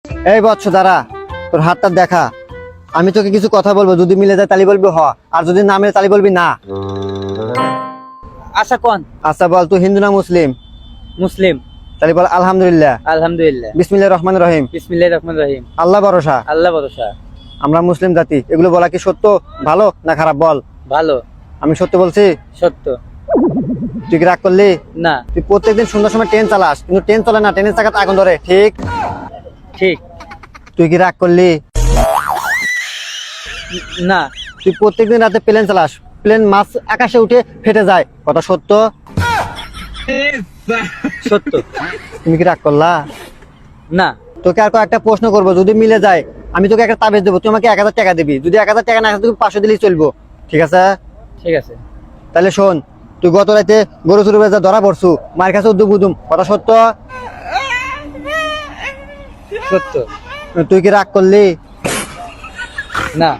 এই বৎস দাঁড়া, তোর হাতটা দেখা। আমি তোকে কিছু কথা বলবো, যদি মিলে যায় তালি বলবি হ, আর যদি না মিলে তালি বলবি না। আচ্ছা কোন? আচ্ছা বল, তুই হিন্দু না মুসলিম? মুসলিম। তালি বল আলহামদুলিল্লাহ, আলহামদুলিল্লাহ, বিসমিল্লাহির রহমানির রহিম, বিসমিল্লাহির রহমানির রহিম। আল্লাহ ভরসা। আল্লাহ ভরসা। আমরা মুসলিম জাতি, এগুলো বলা কি সত্য, ভালো না খারাপ বল? ভালো। আমি সত্য বলছি? সত্য। তুই কি রাগ করলি? না। তুই প্রত্যেকদিন সন্ধ্যার সময় ট্রেন চালাস, কিন্তু ট্রেন চলে না, ট্রেনের চাকাতে আগুন ধরে, ঠিক? ঠিক। তুই কি রাগ করলি? না। তুই প্রত্যেকদিন রাতে প্লেন চালাস, প্লেন মাছ আকাশে উঠে ফেটে যায়, কথা সত্য? সত্য। তুমি কি রাগ করলা? না। তোকে আর কয়েকটা প্রশ্ন করবো, যদি মিলে যায় আমি তোকে একটা তাবিজ দেবো, তুই আমাকে 1000 টাকা দিবি। যদি 1000 টাকা না আসে তুই 500 দিলেই চলবো, ঠিক আছে? ঠিক আছে। তাহলে শোন, তুই গত রাতে গরু চুরি করে যা ধরা পড়ছু, মার কাছে উদ্যম উদুম, কথা সত্য? সত্য। তুই কি রাগ করলি? না।